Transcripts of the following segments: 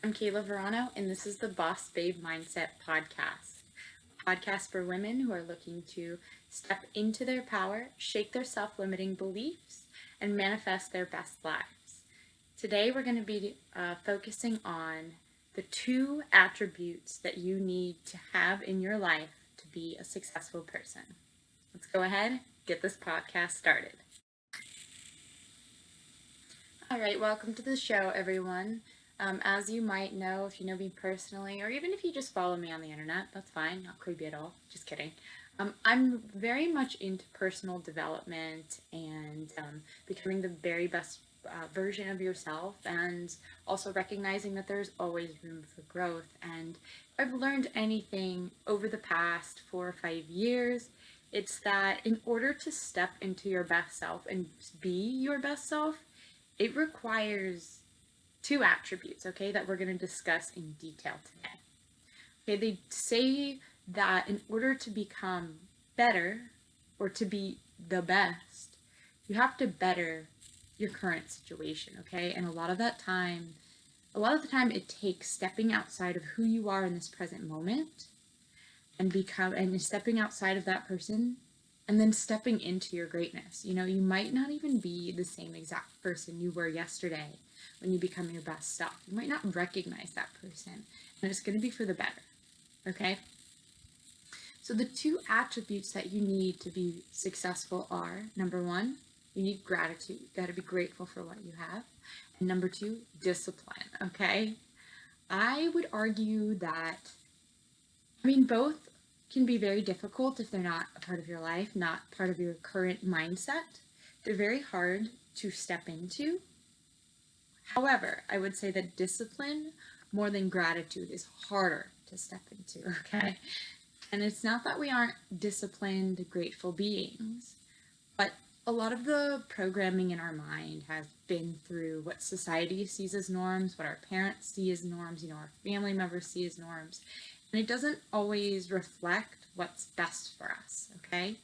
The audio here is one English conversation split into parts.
I'm Kaila Varano, and this is the Boss Babe Mindset Podcast. A podcast for women who are looking to step into their power, shake their self-limiting beliefs, and manifest their best lives. Today, we're going to be focusing on the 2 attributes that you need to have in your life to be a successful person. Let's go ahead, get this podcast started. All right, welcome to the show, everyone. As you might know, if you know me personally, or even if you just follow me on the internet, that's fine, not creepy at all, just kidding. I'm very much into personal development and becoming the very best version of yourself, and also recognizing that there's always room for growth. And if I've learned anything over the past 4 or 5 years, it's that in order to step into your best self and be your best self, it requires 2 attributes, okay, that we're going to discuss in detail today. Okay, they say that in order to become better or to be the best, you have to better your current situation, okay? And a lot of the time it takes stepping outside of who you are in this present moment and stepping outside of that person and then stepping into your greatness. You know, you might not even be the same exact person you were yesterday when you become your best self. You might not recognize that person, and it's going to be for the better, okay? So the 2 attributes that you need to be successful are, number 1, you need gratitude. You got to be grateful for what you have. And number 2, discipline, okay? I would argue that, both can be very difficult if they're not a part of your life, not part of your current mindset. They're very hard to step into. However, I would say that discipline, more than gratitude, is harder to step into, okay? And it's not that we aren't disciplined, grateful beings, but a lot of the programming in our mind has been through what society sees as norms, what our parents see as norms, our family members see as norms. And it doesn't always reflect what's best for us, okay?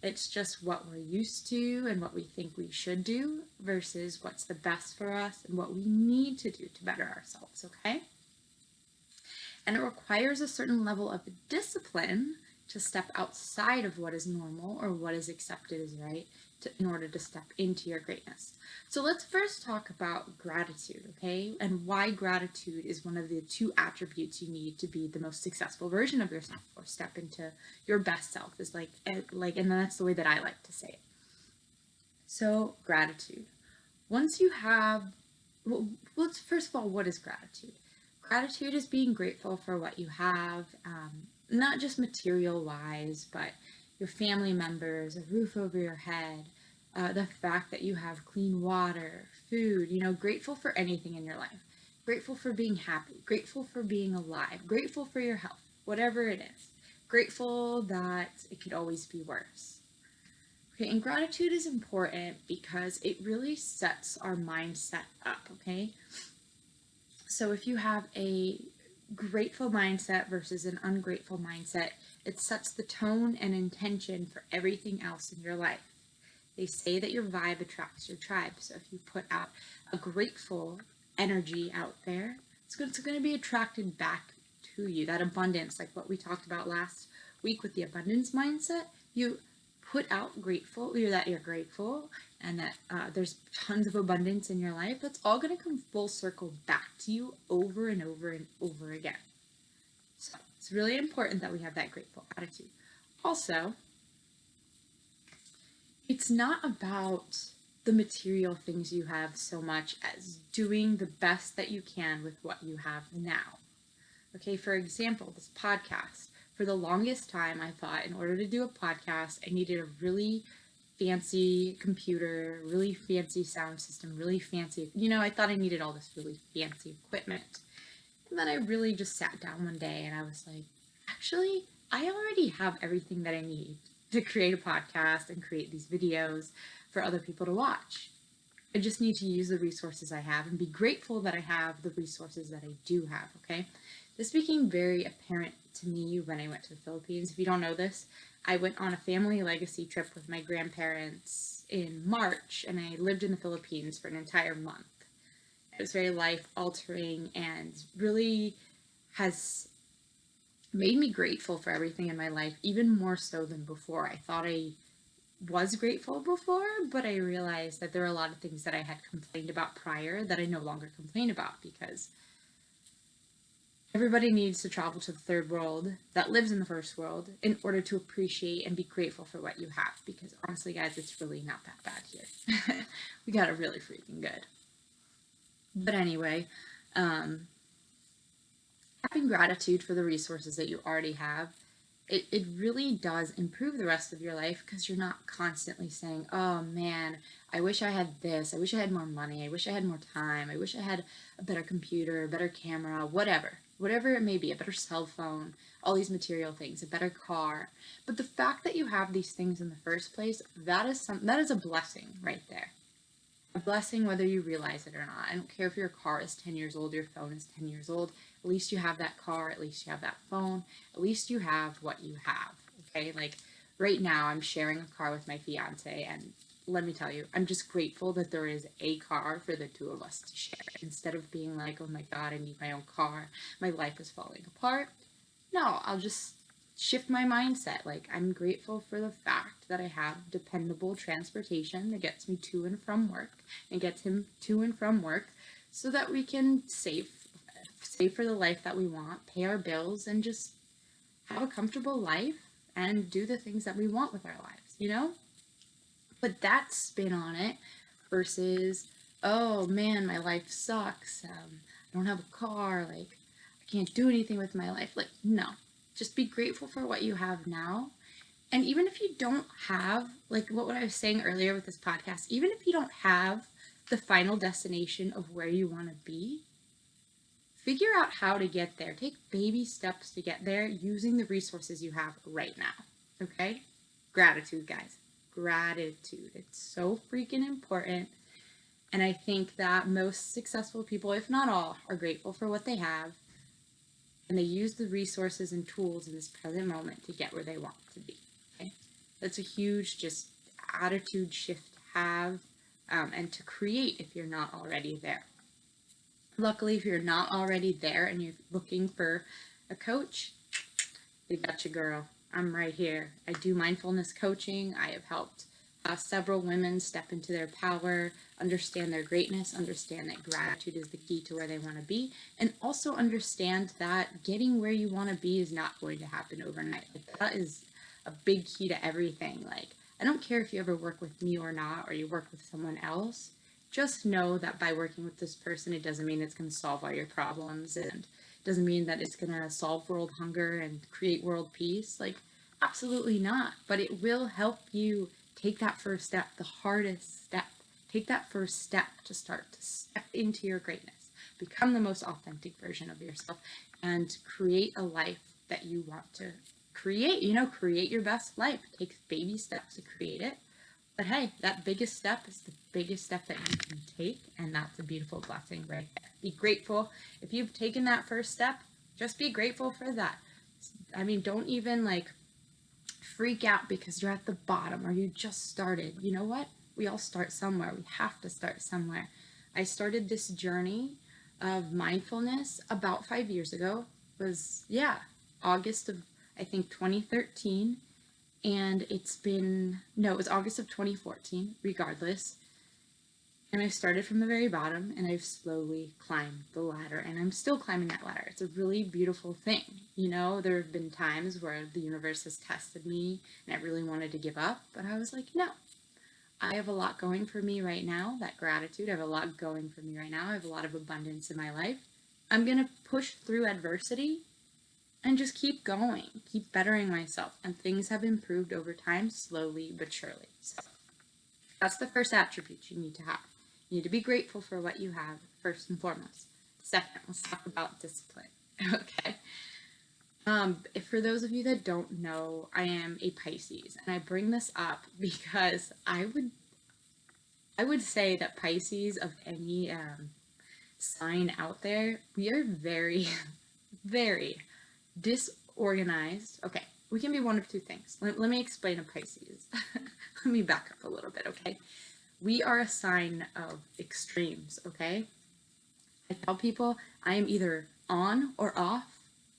It's just what we're used to and what we think we should do versus what's the best for us and what we need to do to better ourselves, okay? And it requires a certain level of discipline to step outside of what is normal or what is accepted as right in order to step into your greatness. So let's first talk about gratitude, okay? And why gratitude is one of the 2 attributes you need to be the most successful version of yourself or step into your best self is and that's the way that I like to say it. So gratitude. Once you have, let's first of all, what is gratitude? Gratitude is being grateful for what you have, not just material-wise, but your family members, a roof over your head, the fact that you have clean water, food, grateful for anything in your life. Grateful for being happy, grateful for being alive, grateful for your health, whatever it is. Grateful that it could always be worse. Okay, and gratitude is important because it really sets our mindset up, okay? So if you have a grateful mindset versus an ungrateful mindset, it sets the tone and intention for everything else in your life. They say that your vibe attracts your tribe. So if you put out a grateful energy out there, it's going to be attracted back to you. That abundance, like what we talked about last week with the abundance mindset, you put out that you're grateful and that there's tons of abundance in your life. That's all going to come full circle back to you over and over and over again. So it's really important that we have that grateful attitude. Also, it's not about the material things you have so much as doing the best that you can with what you have now. Okay, for example, this podcast. For the longest time, I thought in order to do a podcast, I needed a really fancy computer, really fancy sound system, really fancy, I thought I needed all this really fancy equipment. And then I really just sat down one day and I was like, actually, I already have everything that I need to create a podcast and create these videos for other people to watch. I just need to use the resources I have and be grateful that I have the resources that I do have, okay? This became very apparent to me when I went to the Philippines. If you don't know this, I went on a family legacy trip with my grandparents in March, and I lived in the Philippines for an entire month. It was very life altering and really has made me grateful for everything in my life, even more so than before. I thought I was grateful before, but I realized that there are a lot of things that I had complained about prior that I no longer complain about, because everybody needs to travel to the third world that lives in the first world in order to appreciate and be grateful for what you have. Because honestly, guys, it's really not that bad here. We got it really freaking good. But anyway, having gratitude for the resources that you already have, it really does improve the rest of your life, because you're not constantly saying, oh man, I wish I had this, I wish I had more money, I wish I had more time, I wish I had a better computer, a better camera, whatever it may be, a better cell phone, all these material things, a better car. But the fact that you have these things in the first place, that is a blessing right there. A blessing whether you realize it or not. I don't care if your car is 10 years old, your phone is 10 years old. At least you have that car, at least you have that phone, at least you have what you have, okay? Like, right now I'm sharing a car with my fiance, and let me tell you, I'm just grateful that there is a car for the two of us to share. Instead of being like, oh my god, I need my own car, my life is falling apart. No, I'll just shift my mindset. Like, I'm grateful for the fact that I have dependable transportation that gets me to and from work and gets him to and from work, so that we can save for the life that we want, pay our bills, and just have a comfortable life and do the things that we want with our lives, you know? But that spin on it versus, oh man, my life sucks. I don't have a car. Like, I can't do anything with my life. Like, no. Just be grateful for what you have now. And even if you don't have, like what I was saying earlier with this podcast, even if you don't have the final destination of where you want to be, figure out how to get there. Take baby steps to get there using the resources you have right now. Okay? Gratitude, guys. Gratitude. It's so freaking important. And I think that most successful people, if not all, are grateful for what they have. And they use the resources and tools in this present moment to get where they want to be. Okay? That's a huge just attitude shift to have, and to create if you're not already there. Luckily, if you're not already there and you're looking for a coach, we got you, girl. I'm right here. I do mindfulness coaching. I have helped several women step into their power, understand their greatness, understand that gratitude is the key to where they want to be, and also understand that getting where you want to be is not going to happen overnight. Like, that is a big key to everything. Like, I don't care if you ever work with me or not, or you work with someone else. Just know that by working with this person, it doesn't mean it's going to solve all your problems, and it doesn't mean that it's going to solve world hunger and create world peace. Like, absolutely not. But it will help you take that first step, the hardest step. Take that first step to start to step into your greatness, become the most authentic version of yourself, and create a life that you want to create. You know, create your best life. It takes baby steps to create it. But hey, that biggest step is the biggest step that you can take, and that's a beautiful blessing right there. Be grateful. If you've taken that first step, just be grateful for that. I mean, don't even like freak out because you're at the bottom or you just started. You know what? We all start somewhere. We have to start somewhere. I started this journey of mindfulness about 5 years ago. It was, August of, I think, 2013. And it was August of 2014, regardless. And I started from the very bottom, and I've slowly climbed the ladder, and I'm still climbing that ladder. It's a really beautiful thing. You know, there have been times where the universe has tested me, and I really wanted to give up, but I was like, no. I have a lot going for me right now, that gratitude. I have a lot going for me right now. I have a lot of abundance in my life. I'm going to push through adversity and just keep going, keep bettering myself. And things have improved over time, slowly but surely. So that's the first attribute you need to have. You need to be grateful for what you have, first and foremost. Second, let's talk about discipline. Okay. For those of you that don't know, I am a Pisces, and I bring this up because I would say that Pisces, of any sign out there, we are very, very disorganized. Okay, we can be one of two things. Let me explain a Pisces. Let me back up a little bit, okay? We are a sign of extremes, okay? I tell people I am either on or off,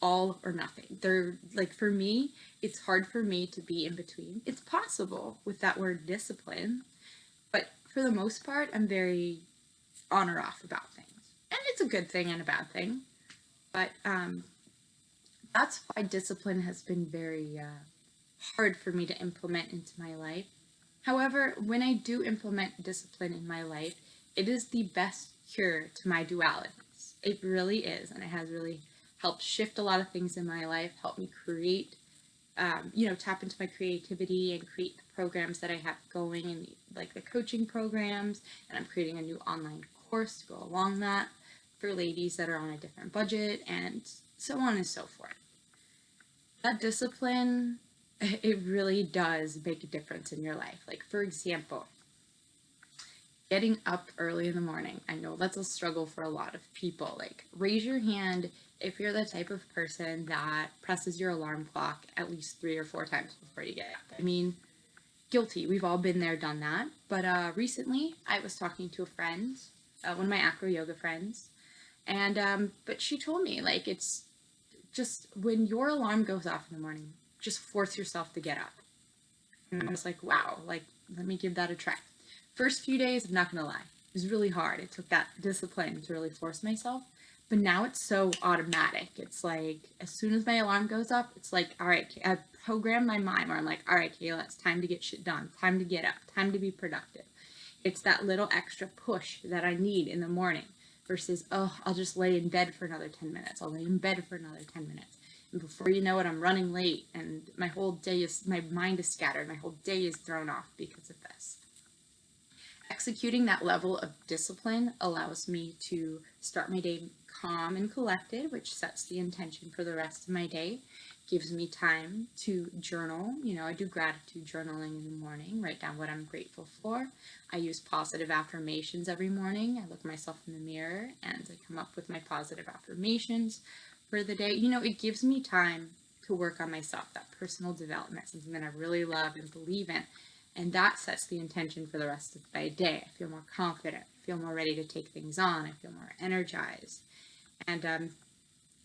all or nothing. They're like, for me, it's hard for me to be in between. It's possible with that word discipline, but for the most part, I'm very on or off about things. And it's a good thing and a bad thing. But that's why discipline has been very hard for me to implement into my life. However, when I do implement discipline in my life, it is the best cure to my dualities. It really is, and it has really helped shift a lot of things in my life, helped me create, tap into my creativity and create the programs that I have going, and like the coaching programs, and I'm creating a new online course to go along that for ladies that are on a different budget, and so on and so forth. That discipline, it really does make a difference in your life. Like, for example, getting up early in the morning. I know that's a struggle for a lot of people. Like, raise your hand if you're the type of person that presses your alarm clock at least 3 or 4 times before you get up. I mean, guilty. We've all been there, done that. But recently, I was talking to a friend, one of my acro yoga friends, and but she told me, like, it's just when your alarm goes off in the morning, just force yourself to get up. And I was like, wow, like, let me give that a try. First few days, I'm not gonna lie, it was really hard. It took that discipline to really force myself. But now it's so automatic. It's like, as soon as my alarm goes up, it's like, all right, I program my mind where I'm like, all right, Kaila, it's time to get shit done, time to get up, time to be productive. It's that little extra push that I need in the morning versus, oh, I'll just lay in bed for another 10 minutes. I'll lay in bed for another 10 minutes. And before you know it, I'm running late and my mind is scattered. My whole day is thrown off because of this. Executing that level of discipline allows me to start my day calm and collected, which sets the intention for the rest of my day. Gives me time to journal. I do gratitude journaling in the morning, write down what I'm grateful for. I use positive affirmations every morning. I look myself in the mirror and I come up with my positive affirmations for the day. It gives me time to work on myself, that personal development, something that I really love and believe in. And that sets the intention for the rest of my day. I feel more confident. I feel more ready to take things on. I feel more energized. And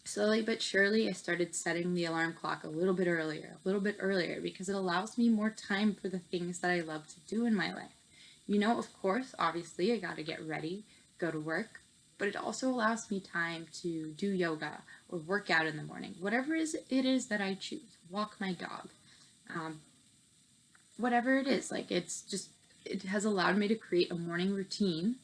slowly but surely, I started setting the alarm clock a little bit earlier, because it allows me more time for the things that I love to do in my life. Of course, obviously, I got to get ready, go to work, but it also allows me time to do yoga or work out in the morning, whatever it is that I choose, walk my dog. Whatever it is, like, it has allowed me to create a morning routine.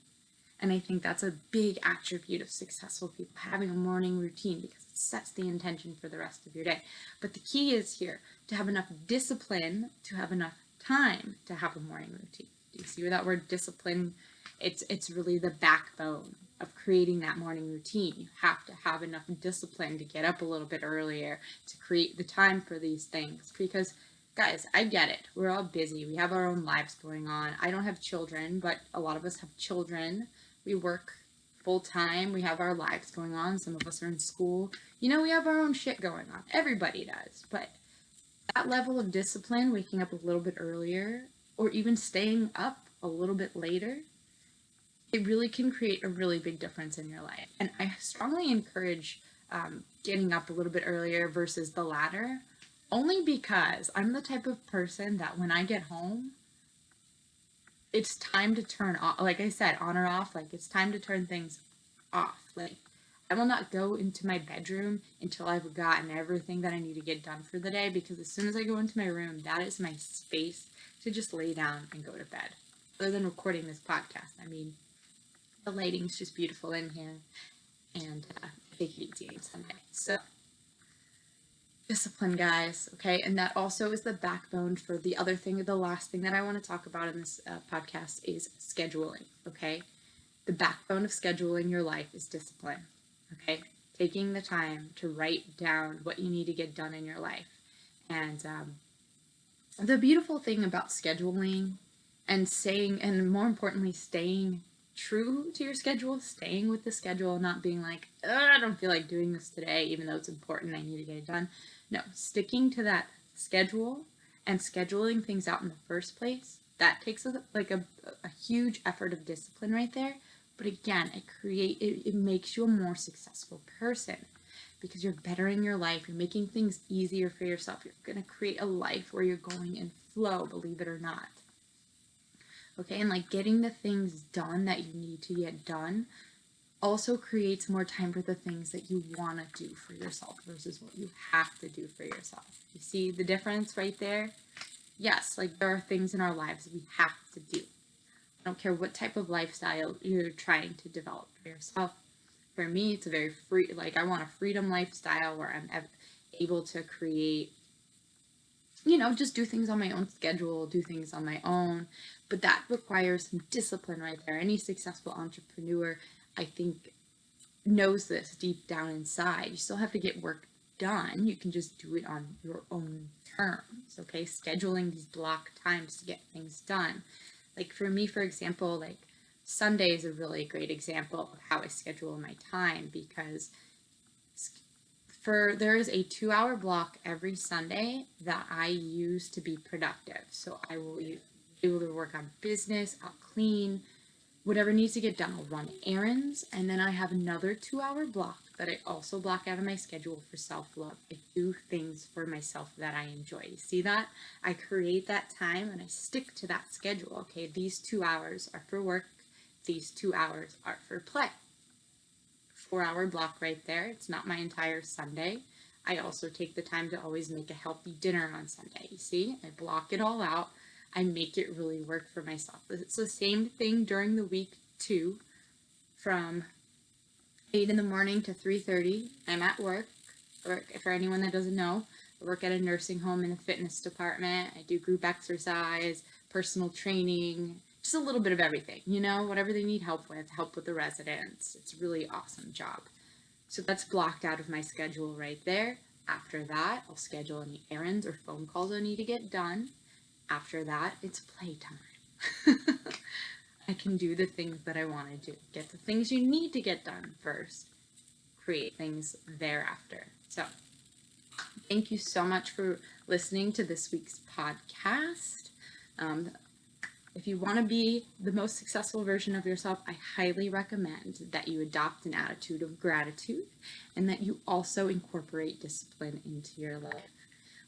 And I think that's a big attribute of successful people, having a morning routine, because it sets the intention for the rest of your day. But the key is here to have enough discipline, to have enough time to have a morning routine. Do you see where that word discipline, it's really the backbone of creating that morning routine. You have to have enough discipline to get up a little bit earlier, to create the time for these things, because guys, I get it. We're all busy. We have our own lives going on. I don't have children, but a lot of us have children. We work full time. We have our lives going on. Some of us are in school. We have our own shit going on. Everybody does. But that level of discipline, waking up a little bit earlier, or even staying up a little bit later, it really can create a really big difference in your life. And I strongly encourage getting up a little bit earlier versus the latter. Only because I'm the type of person that when I get home, it's time to turn off. Like I said, on or off, like, it's time to turn things off. Like, I will not go into my bedroom until I've gotten everything that I need to get done for the day, because as soon as I go into my room, that is my space to just lay down and go to bed. Other than recording this podcast, I mean, the lighting's just beautiful in here, and take it easy Sunday. So, discipline, guys, okay? And that also is the backbone for the other thing. The last thing that I want to talk about in this podcast is scheduling, okay? The backbone of scheduling your life is discipline, okay? Taking the time to write down what you need to get done in your life. And the beautiful thing about scheduling and more importantly, staying true to your schedule, staying with the schedule, not being like, I don't feel like doing this today, even though it's important, I need to get it done. No, sticking to that schedule and scheduling things out in the first place, that takes a huge effort of discipline right there. But again, it makes you a more successful person because you're bettering your life. You're making things easier for yourself. You're going to create a life where you're going in flow, believe it or not. Okay, and like getting the things done that you need to get done also creates more time for the things that you want to do for yourself versus what you have to do for yourself. You see the difference right there? Yes, like there are things in our lives that we have to do. I don't care what type of lifestyle you're trying to develop for yourself. For me, it's a very free, like I want a freedom lifestyle where I'm able to create, just do things on my own schedule, do things on my own. But that requires some discipline right there. Any successful entrepreneur, I think, knows this deep down inside. You still have to get work done. You can just do it on your own terms, okay? Scheduling these block times to get things done. Like for me, for example, like Sunday is a really great example of how I schedule my time because there is a 2-hour block every Sunday that I use to be productive. So I will be able to work on business, I'll clean, whatever needs to get done. I'll run errands, and then I have another 2-hour block that I also block out of my schedule for self-love. I do things for myself that I enjoy. You see that? I create that time and I stick to that schedule. Okay, these 2 hours are for work. These 2 hours are for play. 4-hour block right there. It's not my entire Sunday. I also take the time to always make a healthy dinner on Sunday. You see, I block it all out. I make it really work for myself. It's the same thing during the week too. From 8 in the morning to 3:30, I'm at work. For anyone that doesn't know, I work at a nursing home in the fitness department. I do group exercise, personal training, just a little bit of everything, whatever they need help with the residents. It's a really awesome job. So that's blocked out of my schedule right there. After that, I'll schedule any errands or phone calls I need to get done. After that, it's playtime. I can do the things that I want to do. Get the things you need to get done first. Create things thereafter. So, thank you so much for listening to this week's podcast. If you want to be the most successful version of yourself, I highly recommend that you adopt an attitude of gratitude and that you also incorporate discipline into your life.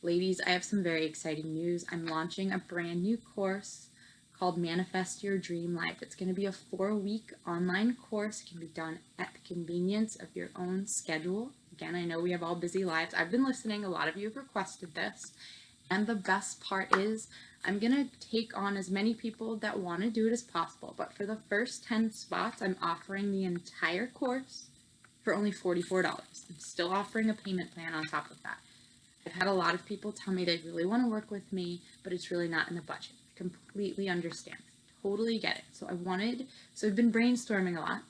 Ladies, I have some very exciting news. I'm launching a brand new course called Manifest Your Dream Life. It's going to be a 4-week online course. It can be done at the convenience of your own schedule. Again, I know we have all busy lives. I've been listening. A lot of you have requested this. And the best part is I'm going to take on as many people that want to do it as possible. But for the first 10 spots, I'm offering the entire course for only $44. I'm still offering a payment plan on top of that. I've had a lot of people tell me they really want to work with me, but it's really not in the budget. I completely understand. Totally get it. So I've been brainstorming a lot,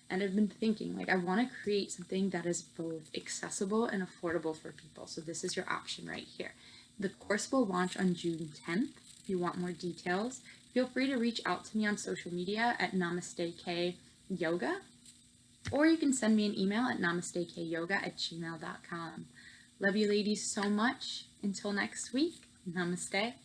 and I've been thinking, I want to create something that is both accessible and affordable for people. So this is your option right here. The course will launch on June 10th. If you want more details, feel free to reach out to me on social media at NamasteKYoga, or you can send me an email at namastekyoga@gmail.com. Love you ladies so much. Until next week, namaste.